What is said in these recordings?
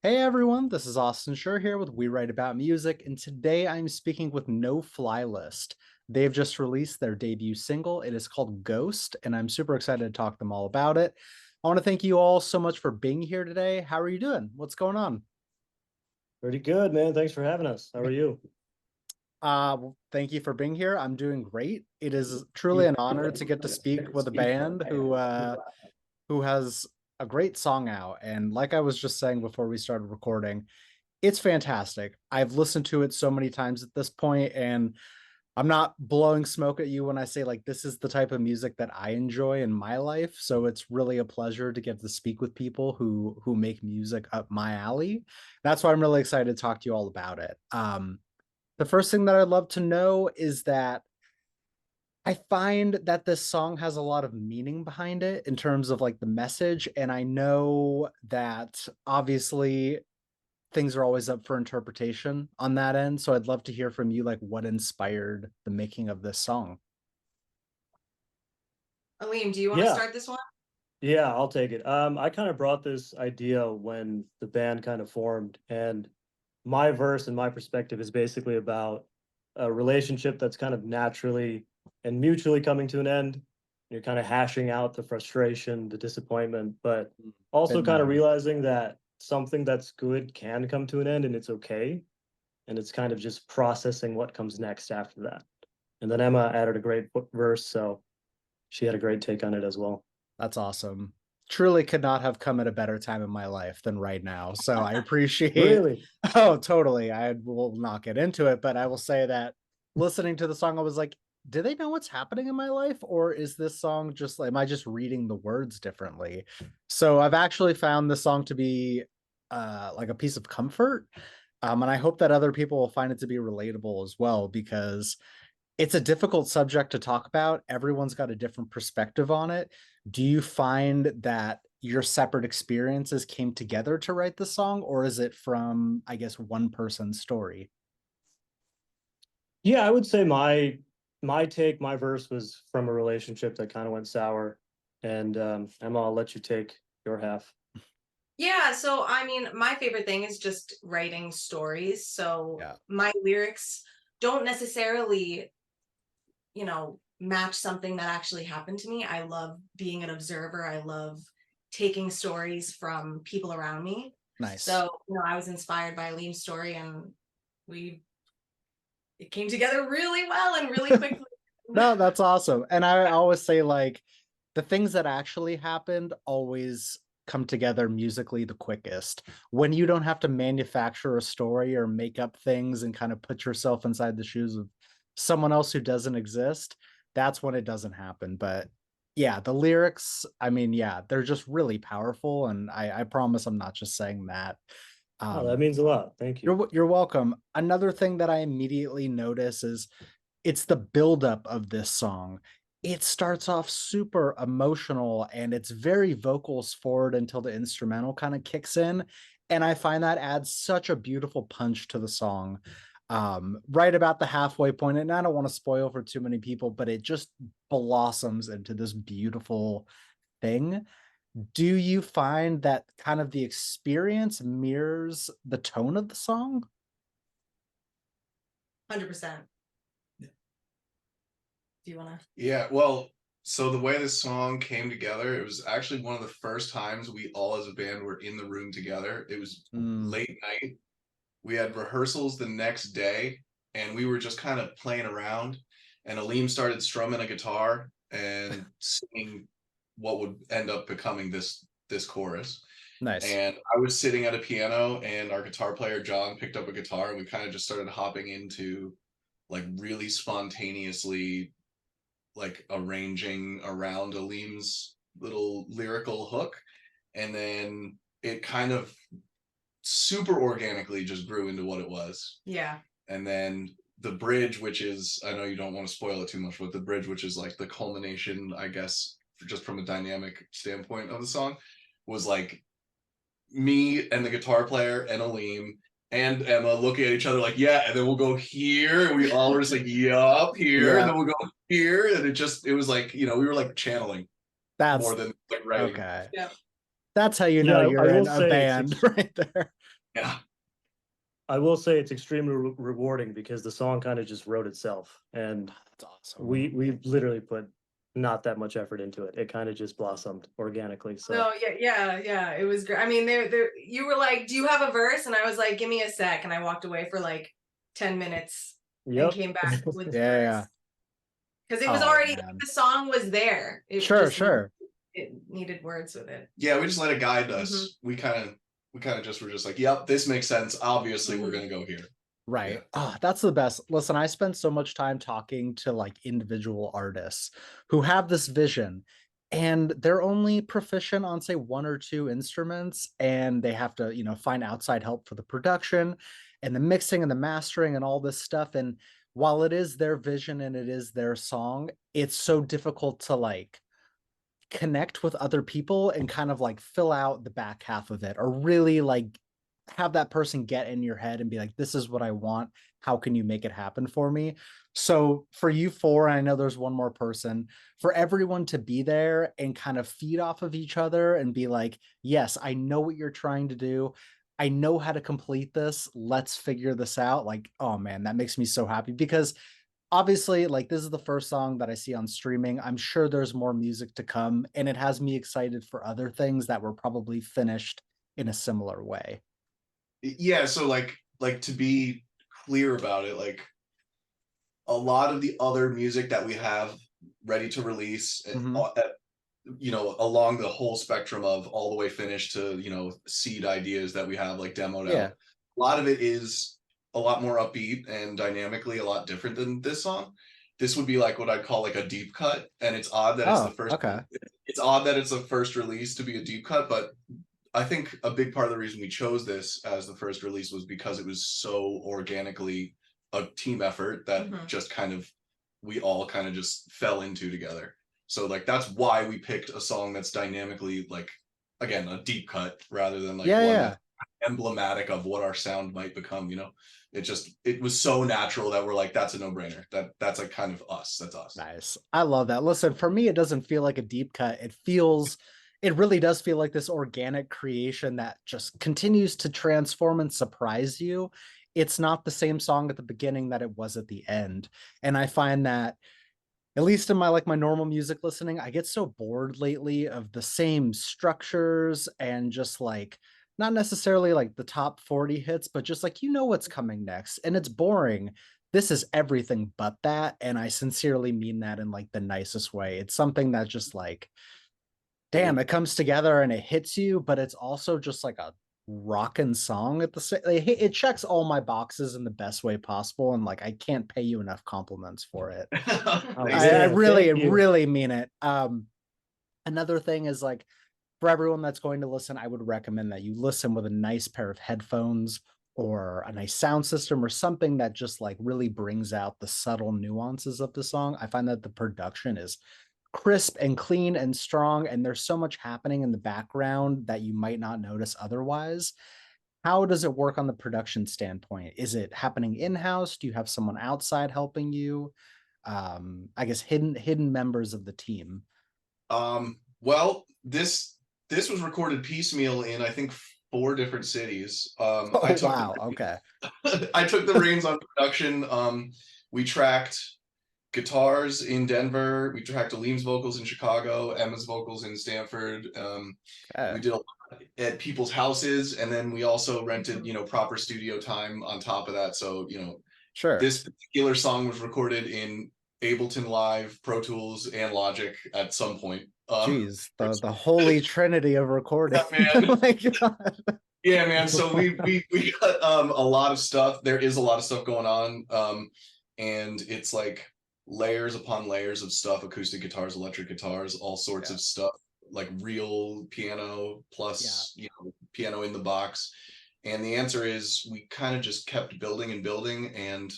Hey everyone, this is Austin Schur here with We Write About Music, and today I'm speaking with No Fly List. They've just released their debut single. It is called Ghost, and I'm super excited to talk to them all about it. I want to thank you all so much for being here today. How are you doing? What's going on? Pretty good, man. Thanks for having us. How are you? Well, thank you for being here. I'm doing great. It is truly an honor to get to speak with a band who has a great song out. And like I was just saying before we started recording, it's fantastic. I've listened to it so many times at this point, and I'm not blowing smoke at you when I say like this is the type of music that I enjoy in my life. So it's really a pleasure to get to speak with people who make music up my alley. That's why I'm really excited to talk to you all about it. The first thing that I'd love to know is that I find that this song has a lot of meaning behind it in terms of like the message. And I know that obviously things are always up for interpretation on that end. So I'd love to hear from you, like what inspired the making of this song. Aleem, do you want to Yeah, start this one? yeah, I'll take it. I kind of brought this idea when the band kind of formed, and my verse and my perspective is basically about a relationship that's kind of naturally and mutually coming to an end. You're kind of hashing out the frustration, the disappointment, but also Been kind of there. realizing that something that's good can come to an end and it's okay. And it's kind of just processing what comes next after that. And then Emma added a great verse, so she had a great take on it as well. That's awesome. Truly could not have come at a better time in my life than right now. So I appreciate, Really? oh, totally. I will not get into it, but I will say that listening to the song, I was like, do they know what's happening in my life? Or is this song just like, am I just reading the words differently? So I've actually found this song to be like a piece of comfort. And I hope that other people will find it to be relatable as well, because it's a difficult subject to talk about. Everyone's got a different perspective on it. Do you find that your separate experiences came together to write the song, or is it from, I guess, one person's story? Yeah, I would say my take, my verse was from a relationship that kind of went sour. And Emma, I'll let you take your half. Yeah, so I mean, my favorite thing is just writing stories. So Yeah. my lyrics don't necessarily, match something that actually happened to me. I love being an observer. I love taking stories from people around me. Nice. So, I was inspired by Liam's story and we it came together really well and really quickly. No, that's awesome. And I always say like the things that actually happened always come together musically the quickest. When you don't have to manufacture a story or make up things and kind of put yourself inside the shoes of someone else who doesn't exist, that's when it doesn't happen. But yeah, the lyrics, I mean, yeah, they're just really powerful. And I promise I'm not just saying that. Oh, that Um, means a lot. Thank you. you're welcome. Another thing that I immediately notice is it's the buildup of this song. It starts off super emotional and it's very vocals forward until the instrumental kind of kicks in. And I find that adds such a beautiful punch to the song. Right about the halfway point, and I don't want to spoil for too many people, but it just blossoms into this beautiful thing. Do you find that kind of the experience mirrors the tone of the song? 100%. Do you want to? Yeah, well, so the way this song came together, it was actually one of the first times we all as a band were in the room together. It was Mm, late night. We had rehearsals the next day, and we were just kind of playing around. And Aleem started strumming a guitar and singing what would end up becoming this chorus. nice. And I was sitting at a piano, and our guitar player John picked up a guitar, and we kind of just started hopping into like really spontaneously like arranging around Aleem's little lyrical hook. And then it kind of super organically just grew into what it was. Yeah. And then the bridge, which is, I know you don't want to spoil it too much, but the bridge, which is like the culmination, I guess, just from a dynamic standpoint of the song, was like me and the guitar player and Aleem and Emma looking at each other like, yeah, and then we'll go here. And we all were just like, yup, here. And Yeah, then we'll go here. And it was like, we were like channeling more that's than like writing. okay. Yeah. That's how you know Yeah, I you're will in a say band right there. Yeah. I will say it's extremely rewarding because the song kind of just wrote itself, and That's awesome. we literally put not that much effort into it. It kind of just blossomed organically. So No, yeah. It was great. I mean, there. You were like, "Do you have a verse?" And I was like, "Give me a sec." And I walked away for like 10 minutes and yep. came back with the Yeah, verse because it was Oh, already man. the song was there. It Sure, just sure. it needed words with it. Yeah, we just let it guide us. Mhm. We kind of just were just like, yep, this makes sense. Obviously, we're Mhm. gonna go here. Right. Yeah. Oh, that's the best. Listen, I spend so much time talking to like individual artists who have this vision and they're only proficient on say one or two instruments and they have to, find outside help for the production and the mixing and the mastering and all this stuff. And while it is their vision and it is their song, it's so difficult to like connect with other people and kind of like fill out the back half of it or really like have that person get in your head and be like, this is what I want. How can you make it happen for me? So for you four, I know there's one more person, for everyone to be there and kind of feed off of each other and be like, yes, I know what you're trying to do. I know how to complete this. Let's figure this out. Like, oh man, that makes me so happy because obviously, like this is the first song that I see on streaming. I'm sure there's more music to come, and it has me excited for other things that were probably finished in a similar way. Yeah, so like to be clear about it, like a lot of the other music that we have ready to release Mhm. along the whole spectrum of all the way finished to seed ideas that we have like demoed Yeah. out, a lot of it is a lot more upbeat and dynamically a lot different than this song. This would be like what I'd call like a deep cut, and it's odd that Oh, okay. it's odd that it's the first release to be a deep cut, but I think a big part of the reason we chose this as the first release was because it was so organically a team effort that Mhm. just kind of we all kind of just fell into together. So like that's why we picked a song that's dynamically like again a deep cut rather than like Yeah, one yeah. that's emblematic of what our sound might become. It was so natural that we're like that's a no-brainer. That's like kind of us. That's us. Nice. I love that. Listen, for me, it doesn't feel like a deep cut. It really does feel like this organic creation that just continues to transform and surprise you. It's not the same song at the beginning that it was at the end. And I find that at least in my normal music listening, I get so bored lately of the same structures and just like not necessarily like the top 40 hits, but just like what's coming next. And it's boring. This is everything but that. And I sincerely mean that in like the nicest way. It's something that just like, damn, it comes together and it hits you, but it's also just like a rockin' song at the same. It checks all my boxes in the best way possible, and like I can't pay you enough compliments for it. Oh, Thanks, I man, really, thank you. really mean it. Another thing is like for everyone that's going to listen, I would recommend that you listen with a nice pair of headphones or a nice sound system or something that just like really brings out the subtle nuances of the song. I find that the production is crisp and clean and strong, and there's so much happening in the background that you might not notice otherwise. How does it work on the production standpoint? Is it happening in-house? Do you have someone outside helping you? I guess hidden members of the team. Well, this was recorded piecemeal in I think 4 different cities. I Oh took wow, okay. I took the reins on production. We tracked guitars in Denver. We tracked Aleem's vocals in Chicago, Emma's vocals in Stanford. We Okay. did a lot at people's houses, and then we also rented, proper studio time on top of that. So, Sure. this particular song was recorded in Ableton Live, Pro Tools, and Logic at some point. Jeez, the holy trinity of recording. Yeah, Oh man. my God. Yeah, man. So we got a lot of stuff. There is a lot of stuff going on. And it's like layers upon layers of stuff, acoustic guitars, electric guitars, all sorts Yeah. of stuff, like real piano plus piano in the box. And the answer is we kind of just kept building and building, and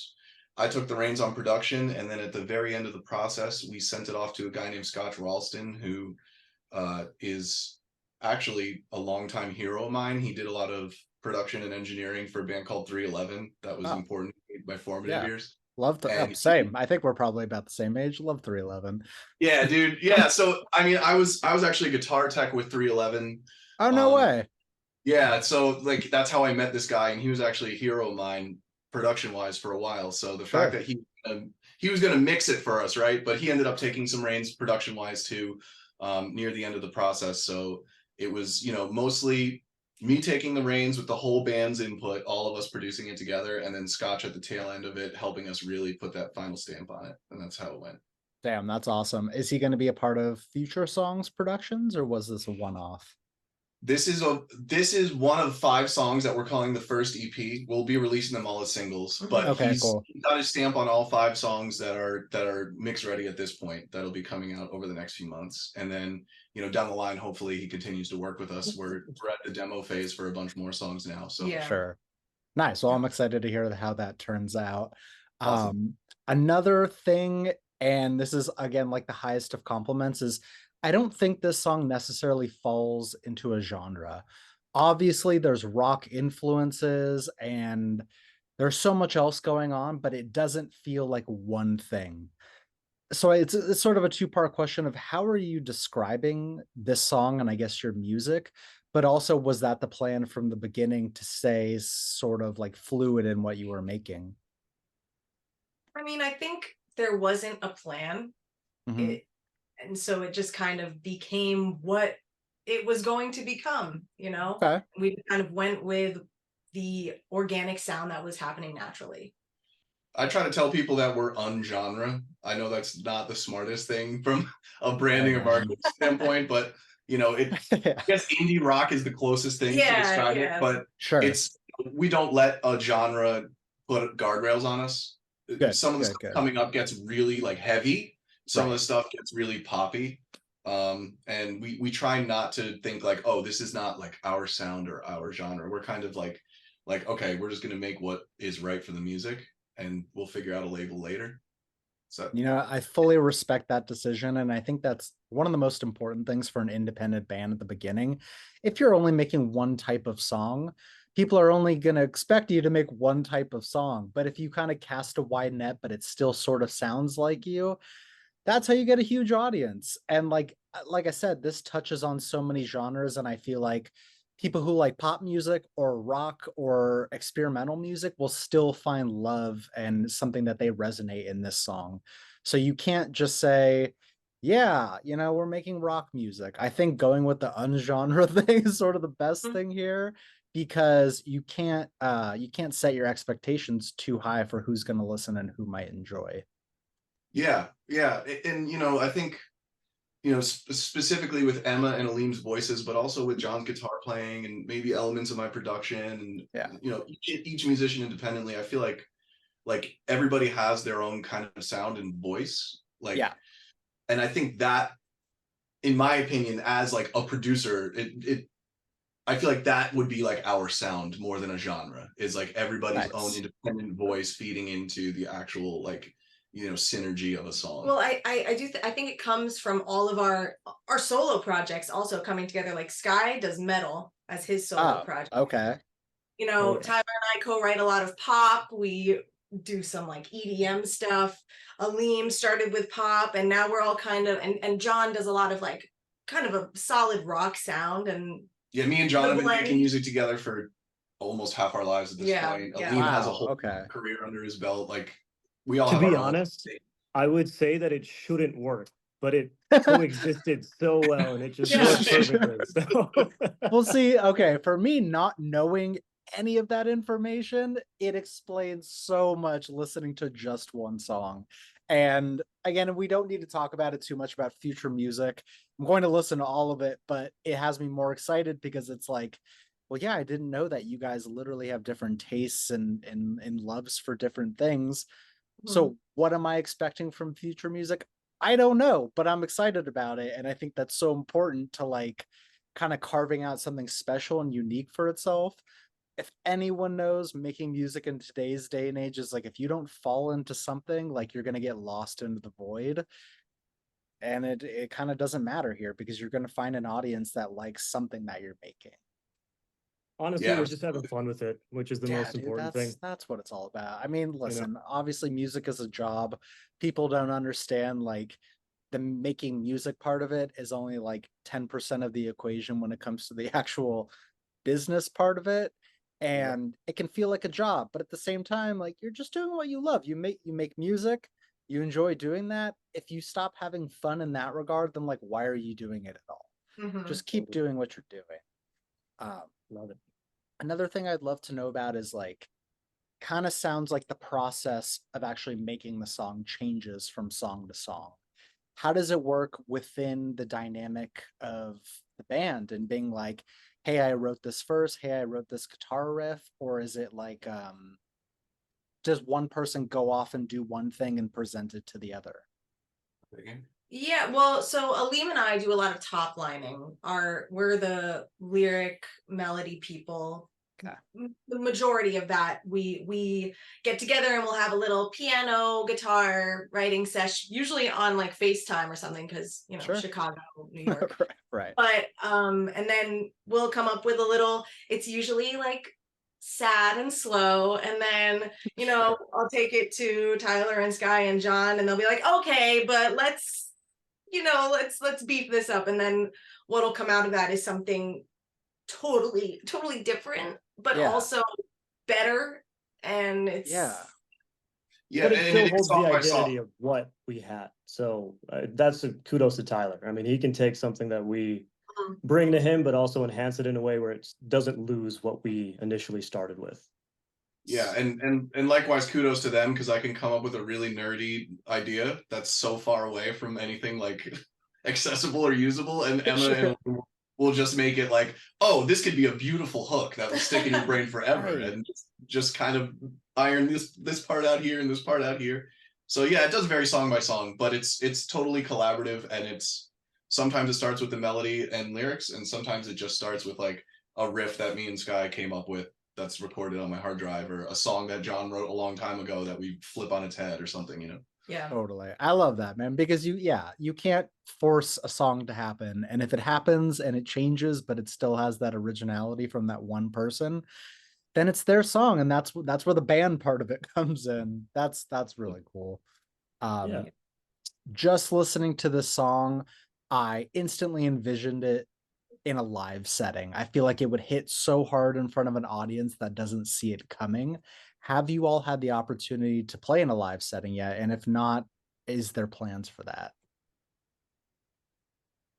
I took the reins on production, and then at the very end of the process we sent it off to a guy named Scott Ralston, who is actually a longtime hero of mine. He did a lot of production and engineering for a band called 311 that was Oh, important in my formative yeah. years. Love the And same. I think we're probably about the same age. Love 311. yeah, dude. Yeah. So I mean, I was actually a guitar tech with 311 Oh, no way. Yeah, so like that's how I met this guy, and he was actually a hero of mine production wise for a while. So the fact Sure. that he was going to mix it for us, right? But he ended up taking some reins production wise too, near the end of the process. So it was, you know, mostly me taking the reins with the whole band's input, all of us producing it together, and then Scotch at the tail end of it, helping us really put that final stamp on it. And that's how it went. Damn, that's awesome. Is he going to be a part of future songs productions, or was this a one-off? This is one of 5 songs that we're calling the first EP. We'll be releasing them all as singles, but Okay, he's cool. got his stamp on all 5 songs that are mix ready at this point. That'll be coming out over the next few months, and then, you know, down the line, hopefully he continues to work with us. We're at the demo phase for a bunch more songs now. So Yeah. Sure. Nice. Well, I'm excited to hear how that turns out. Awesome. Another thing, and this is again like the highest of compliments, is I don't think this song necessarily falls into a genre. Obviously, there's rock influences and there's so much else going on, but it doesn't feel like one thing. So it's sort of a two-part question of how are you describing this song and I guess your music, but also was that the plan from the beginning to stay sort of like fluid in what you were making? I mean, I think there wasn't a plan. Mhm. It, and so it just kind of became what it was going to become, you know? Okay. We kind of went with the organic sound that was happening naturally. I try to tell people that we're ungenre. I know that's not the smartest thing from a branding or marketing standpoint, but you know, I Yeah. guess indie rock is the closest thing to Yeah, describe it, yeah. but Sure. it's we don't let a genre put guardrails on us. Good, Some of the good, stuff good. coming up gets really like heavy. Some of the Right. stuff gets really poppy. And we try not to think like, oh, this is not like our sound or our genre. We're kind of like okay, we're just gonna make what is right for the music, and we'll figure out a label later. So You know, I fully respect that decision. And I think that's one of the most important things for an independent band at the beginning. If you're only making one type of song, people are only going to expect you to make one type of song. But if you kind of cast a wide net, but it still sort of sounds like you, that's how you get a huge audience. And like I said, this touches on so many genres, and I feel like people who like pop music or rock or experimental music will still find love and something that they resonate in this song. So you can't just say, yeah, you know, we're making rock music. I think going with the ungenre thing is sort of the best thing here, because you can't set your expectations too high for who's going to listen and who might enjoy. yeah, and you know, I think, you know, specifically with Emma and Alim's voices, but also with John's guitar playing and maybe elements of my production, and Yeah. you know, each musician independently, I feel like everybody has their own kind of sound and voice, like, Yeah. and I think that, in my opinion, as like a producer, it I feel like that would be like our sound more than a genre, is like everybody's own Nice. independent voice feeding into the actual, like, you know, synergy of a song. Well, I think it comes from all of our solo projects also coming together. Like Sky does metal as his solo Oh, project. okay. You Oh know, yeah. Tyler and I co-write a lot of pop. We do some like EDM stuff. Aleem started with pop, and now we're all kind of and John does a lot of like kind of a solid rock sound and Yeah, me and John the have been blend. making music together for almost half our lives at this Yeah, point. yeah. Aleem has a Wow, whole okay. career under his belt. Like, we all To have be our own honest, thing. I would say that it shouldn't work, but it coexisted so well and it just Yeah. worked perfectly. So We'll see. Okay, for me, not knowing any of that information, it explains so much listening to just one song. And again, we don't need to talk about it too much about future music. I'm going to listen to all of it, but it has me more excited because it's like, well, yeah, I didn't know that you guys literally have different tastes and loves for different things. Mhm. So what am I expecting from future music? I don't know, but I'm excited about it. And I think that's so important to like kind of carving out something special and unique for itself. If anyone knows, making music in today's day and age is like if you don't fall into something, like you're gonna get lost into the void. And it kind of doesn't matter here because you're gonna find an audience that likes something that you're making. honestly, Yeah, we're just having fun with it, which is the Yeah, most dude, important thing, that's what it's all about. I mean, you know. listen, obviously music is a job. People don't understand like the making music part of it is only like 10% of the equation when it comes to the actual business part of it. And it can feel like a job, but at the same time, like you're just doing what you love. You make music, you enjoy doing that. If you stop having fun in that regard, then like why are you doing it at all? Just keep doing what you're doing. Love it. Another thing I'd love to know about is like, kind of sounds like the process of actually making the song changes from song to song. How does it work within the dynamic of the band and being like, hey, I wrote this verse, hey, I wrote this guitar riff? Or is it like, does one person go off and do one thing and present it to the other? Yeah, well, so Aleem and I do a lot of top lining. We're the lyric melody people. Okay. The majority of that, we get together and we'll have a little piano, guitar writing session, usually on like FaceTime or something, because you know, Sure. Chicago, New York. Right. But and then we'll come up with a little, it's usually like sad and slow, and then you know, I'll take it to Tyler and Sky and John, and they'll be like, okay, but let's beef this up, and then what'll come out of that is something totally different, but also better. And it's but it still holds the identity of what we had. So that's a kudos to Tyler. I mean, he can take something that we bring to him, but also enhance it in a way where it doesn't lose what we initially started with. Yeah, and likewise kudos to them, because I can come up with a really nerdy idea that's so far away from anything like accessible or usable, and Emma will just make it like, oh, this could be a beautiful hook that will stick in your brain forever, and just kind of iron this part out here and this part out here. So yeah, it does vary song by song, but it's totally collaborative, and it's sometimes it starts with the melody and lyrics, and sometimes it just starts with like a riff that me and Sky came up with that's recorded on my hard drive, or a song that John wrote a long time ago that we flip on its head or something, you know? Yeah, totally. I love that, man, because you can't force a song to happen. And if it happens and it changes, but it still has that originality from that one person, then it's their song. And that's where the band part of it comes in. That's really cool. Just listening to this song, I instantly envisioned it in a live setting. I feel like it would hit so hard in front of an audience that doesn't see it coming. Have you all had the opportunity to play in a live setting yet? And if not, is there plans for that?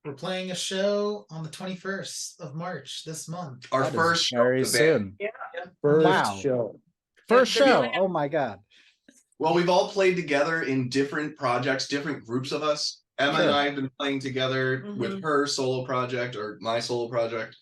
We're playing a show on the 21st of March this month. Our first show, very soon. First show. First show. Oh my God. Well, we've all played together in different projects, different groups of us. Emma and I have been playing together with her solo project or my solo project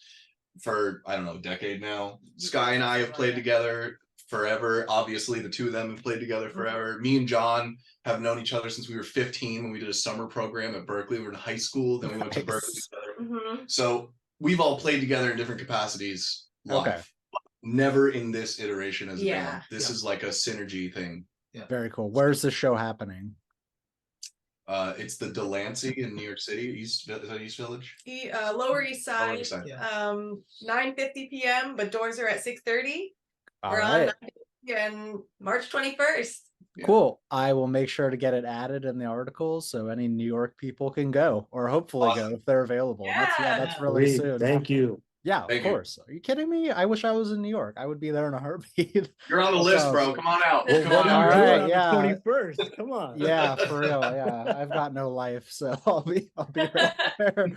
for, I don't know, a decade now. Sky and I have played together forever. Obviously, the two of them have played together forever. Me and John have known each other since we were 15 when we did a summer program at Berklee. We were in high school, then we went to Berklee together. So we've all played together in different capacities live. Never in this iteration as a band. This is like a synergy thing. Very cool. Where's the show happening? It's the Delancey in New York City. Is that East Village? Lower East Side. Lower East Side. 9:50 p.m. but doors are at 6:30. We're on and March 21st. Cool. I will make sure to get it added in the articles so any New York people can go, or hopefully go if they're available. That's really soon. Thank you. Yeah, of course. Are you kidding me? I wish I was in New York. I would be there in a heartbeat. You're on the list, bro. Come on out. Well, Come on out. Right, on the 21st. Come on. Yeah, for real. Yeah, I've got no life, so I'll be right there.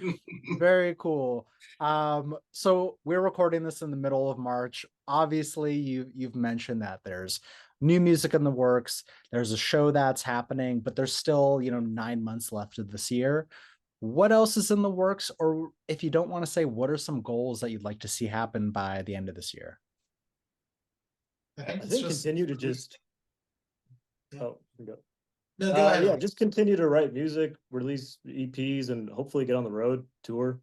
Very cool. So we're recording this in the middle of March. Obviously, you've mentioned that there's new music in the works. There's a show that's happening, but there's still 9 months left of this year. What else is in the works? Or if you don't want to say, what are some goals that you'd like to see happen by the end of this year? I think continue to just go ahead. Yeah, just continue to write music, release EPs, and hopefully get on the road, tour.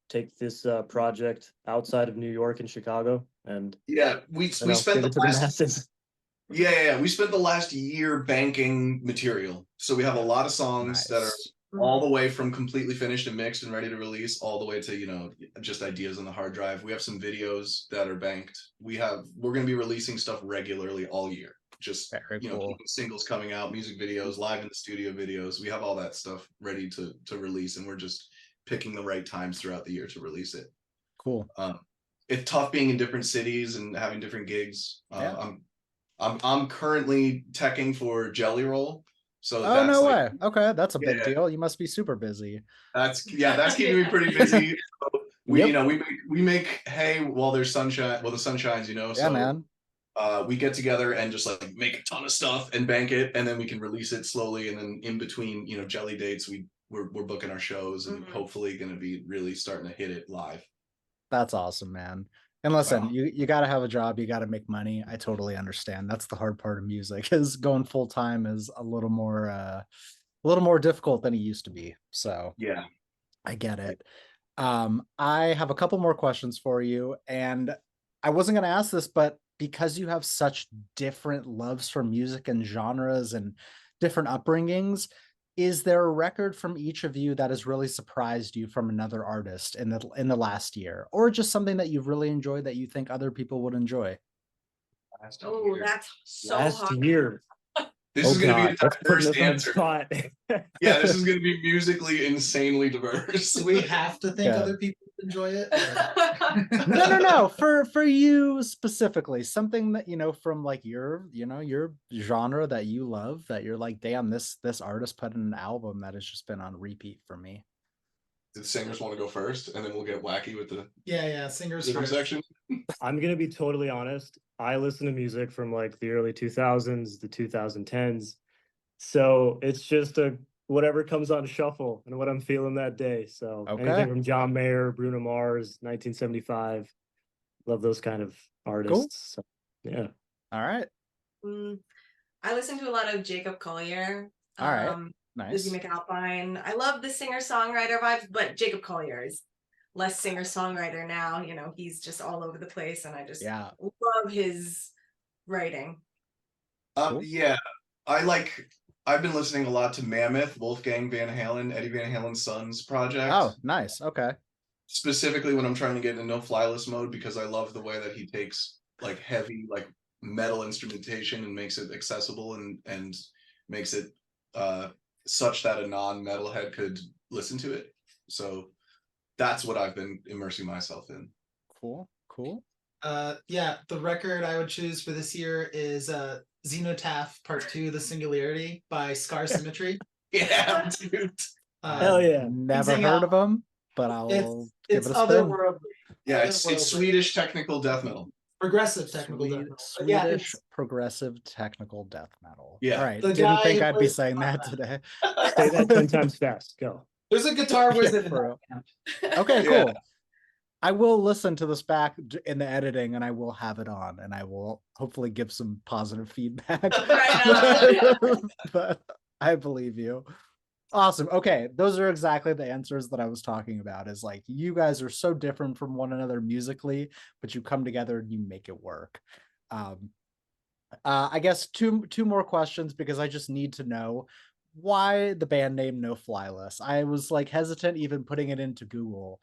Take this project outside of New York and Chicago, and we spent the last we spent the last year banking material, so we have a lot of songs that are all the way from completely finished and mixed and ready to release, all the way to, you know, just ideas on the hard drive. We have some videos that are banked. We're going to be releasing stuff regularly all year. Just, Very you know, cool. singles coming out, music videos, live in the studio videos. We have all that stuff ready to release, and we're just picking the right times throughout the year to release it. Cool. It's tough being in different cities and having different gigs. Yeah. I'm currently teching for Jelly Roll. So Oh, that's no like, way. Okay, that's a big Yeah. deal. You must be super busy. that's keeping me pretty busy. So we, Yep. you know, we make hay while there's sunshine. Well, the sun shines, you know. Yeah, So man. we get together and just like make a ton of stuff and bank it, and then we can release it slowly. And then in between, you know, Jelly dates, we're booking our shows and hopefully going to be really starting to hit it live. That's awesome, man. And listen, Wow. you got to have a job, you got to make money. I totally understand. That's the hard part of music, is going full time is a little more difficult than it used to be. So Yeah. I get it. I have a couple more questions for you, and I wasn't going to ask this, but because you have such different loves for music and genres and different upbringings, is there a record from each of you that has really surprised you from another artist in the last year, or just something that you've really enjoyed that you think other people would enjoy? Oh, that's so Last hard. year. This is going to be a that's putting diverse us on the answer. spot. Yeah, this is going to be musically insanely diverse. Do we have to think Yeah. other people enjoy it? or- No. For you specifically, something that, you know, from like your genre that you love, that you're like, damn, this artist put in an album that has just been on repeat for me. The singers want to go first, and then we'll get wacky with the Yeah, singers rhythm first. section. I'm gonna be totally honest. I listen to music from like the early 2000s, the 2010s. So it's just whatever comes on shuffle and what I'm feeling that day. So Okay. anything from John Mayer, Bruno Mars, 1975. Love those kind of artists. So, yeah. All right. I listen to a lot of Jacob Collier. All right. Nice. Lizzie McAlpine. I love the singer-songwriter vibes, but Jacob Collier is less singer-songwriter now. You know, he's just all over the place, and I just love his writing. Cool. Yeah, I've been listening a lot to Mammoth, Wolfgang Van Halen, Eddie Van Halen's son's project. Oh, nice. Okay. Specifically when I'm trying to get into no fly-less mode, because I love the way that he takes like heavy like metal instrumentation and makes it accessible and makes it such that a non-metalhead could listen to it. So that's what I've been immersing myself in. Cool. Yeah, the record I would choose for this year is Xenotaph Part 2, The Singularity by Scar Symmetry. Yeah, dude. Hell yeah. Never heard of them, but I'll give it a spin. Otherworldly. Yeah, it's Swedish technical death metal. Progressive technical death metal. But yeah, Swedish progressive technical death metal. Yeah. All right. The Didn't guy think I'd be was- saying that today. Say that 10 times fast. Go. There's a guitar wizard. in for that. Okay, Yeah. cool. I will listen to this back in the editing, and I will have it on, and I will hopefully give some positive feedback. Right But I believe you. Awesome. Okay, those are exactly the answers that I was talking about. Is like, you guys are so different from one another musically, but you come together and you make it work. I guess two more questions, because I just need to know why the band name No Fly List. I was like hesitant even putting it into Google.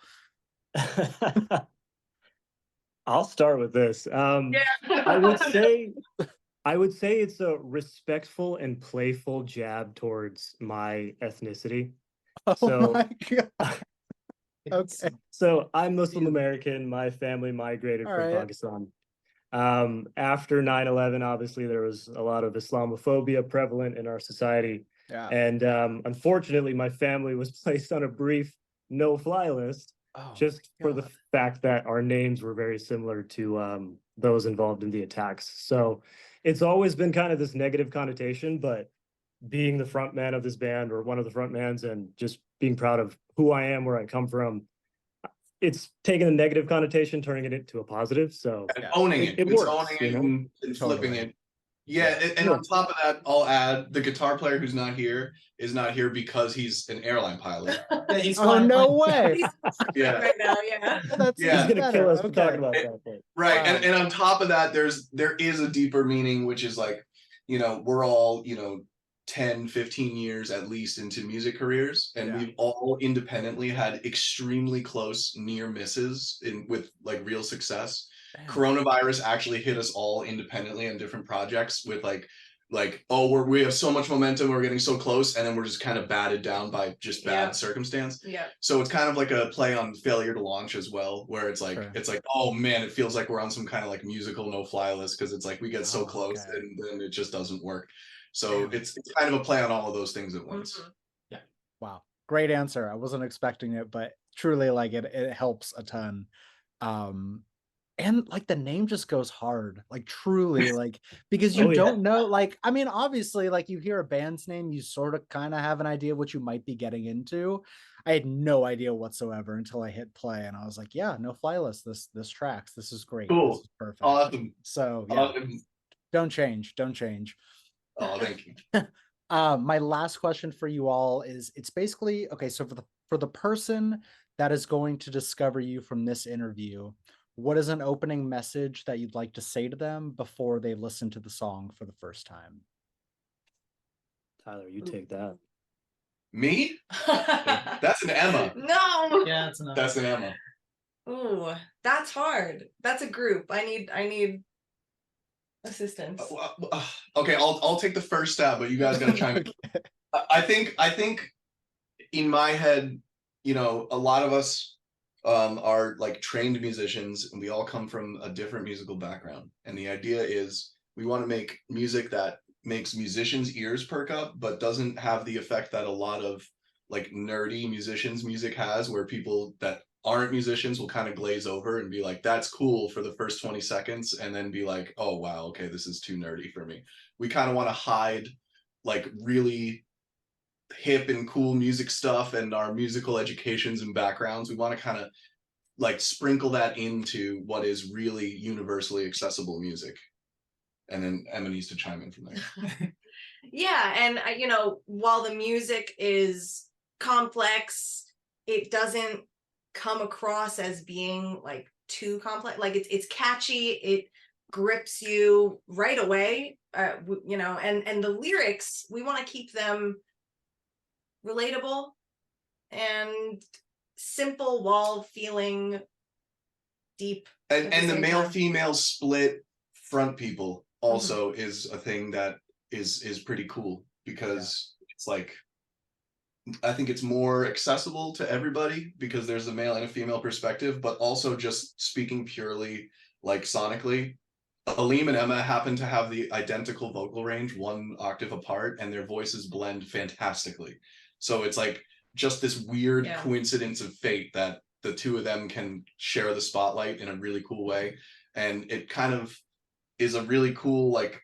I'll start with this. I would say it's a respectful and playful jab towards my ethnicity. Oh So- my God. Okay. So I'm Muslim American. My family migrated All from right. Pakistan. After 9/11, obviously there was a lot of Islamophobia prevalent in our society. Yeah. And unfortunately, my family was placed on a brief no-fly list, Oh, just for the God. fact that our names were very similar to those involved in the attacks. So it's always been kind of this negative connotation, but being the front man of this band, or one of the front mans, and just being proud of who I am, where I come from, it's taken a negative connotation, turning it into a positive. So And owning it. It It's works, owning you it know? and flipping Totally. it. Yeah, and on top of that, I'll add the guitar player who's not here is not here because he's an airline pilot. Yeah, he's Oh, flying no planes. way. Yeah. Right now, yeah. That's Yeah. he's even gonna better. kill us for Okay. talking about that. But Right. Wow. And on top of that, there is a deeper meaning, which is like, you know, we're all, you know, 10, 15 years at least into music careers, and we've all independently had extremely close near misses with like real success. Damn. Coronavirus actually hit us all independently on different projects with like oh we have so much momentum, we're getting so close, and then we're just kind of batted down by just bad circumstance. Yeah. So it's kind of like a play on failure to launch as well, where it's like oh man, it feels like we're on some kind of like musical no-fly list, because it's like we get so close and then it just doesn't work. So it's kind of a play on all of those things at once. Yeah. Wow. Great answer. I wasn't expecting it, but truly like it helps a ton. And like the name just goes hard, like truly, like because you don't know, like, I mean, obviously, like you hear a band's name, you sort of kind of have an idea what you might be getting into. I had no idea whatsoever until I hit play, and I was like, yeah, no fly list. This tracks. This is great. Cool. This is perfect. Awesome. So yeah, don't change. Oh, thank you. My last question for you all is, it's basically, okay, so for the person that is going to discover you from this interview, what is an opening message that you'd like to say to them before they listen to the song for the first time? Tyler, you take that. Me? That's an Emma. No. Yeah, that's an Emma. Ooh, that's hard. That's a group. I need assistance. Okay, I'll take the first stab, but you guys gotta chime in. I think in my head, you know, a lot of us are like trained musicians, and we all come from a different musical background. And the idea is we want to make music that makes musicians' ears perk up, but doesn't have the effect that a lot of like nerdy musicians' music has, where people that aren't musicians will kind of glaze over and be like, that's cool for the first 20 seconds, and then be like, oh wow, okay, this is too nerdy for me. We kind of want to hide like really hip and cool music stuff and our musical educations and backgrounds. We want to kind of like sprinkle that into what is really universally accessible music. And then Emma needs to chime in from there. Yeah, and you know, while the music is complex, it doesn't come across as being like too complex. Like it's catchy, it grips you right away. You know, and the lyrics, we want to keep them relatable and simple while feeling deep. And the male female split front people also is a thing that is pretty cool, because it's like, I think it's more accessible to everybody because there's a male and a female perspective, but also just speaking purely like sonically, Aleem and Emma happen to have the identical vocal range, 1 octave apart, and their voices blend fantastically. So it's like just this weird coincidence of fate that the two of them can share the spotlight in a really cool way. And it kind of is a really cool, like,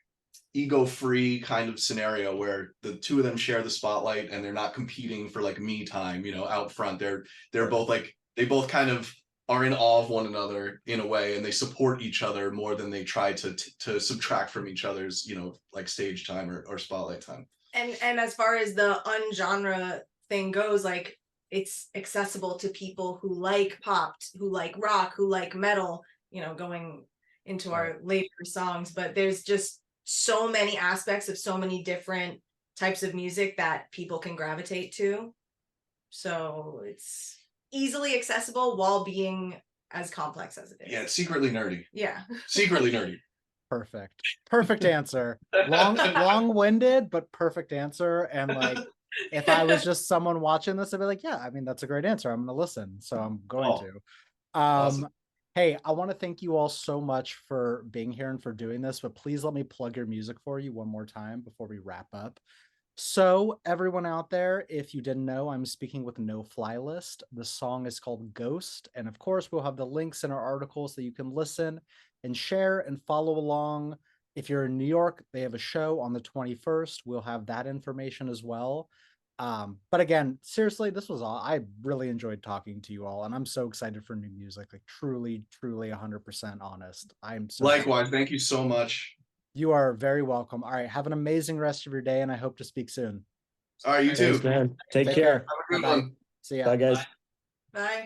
ego-free kind of scenario where the two of them share the spotlight and they're not competing for like me time, you know, out front. They're both like, they both kind of are in awe of one another in a way, and they support each other more than they try to subtract from each other's, you know, like stage time or spotlight time. And as far as the ungenre thing goes, like it's accessible to people who like pop, who like rock, who like metal, you know, going into our later songs. But there's just so many aspects of so many different types of music that people can gravitate to. So it's easily accessible while being as complex as it is. Yeah, it's secretly nerdy. Yeah. Secretly nerdy. Perfect answer. Long-winded, but perfect answer. And like, if I was just someone watching this, I'd be like, yeah, I mean, that's a great answer. I'm going to listen. So I'm going to. Awesome. Hey, I want to thank you all so much for being here and for doing this, but please let me plug your music for you one more time before we wrap up. So everyone out there, if you didn't know, I'm speaking with No Fly List. The song is called Ghost. And of course, we'll have the links in our article so you can listen and share and follow along. If you're in New York, they have a show on the 21st. We'll have that information as well. But again, seriously, this was all. I really enjoyed talking to you all, and I'm so excited for new music. Like truly 100% honest. I'm so likewise. Thank you so much. You are very welcome. All right, have an amazing rest of your day, and I hope to speak soon. All right, you too. Thanks, man. Take care. Have a good one. See ya. Bye, guys. Bye.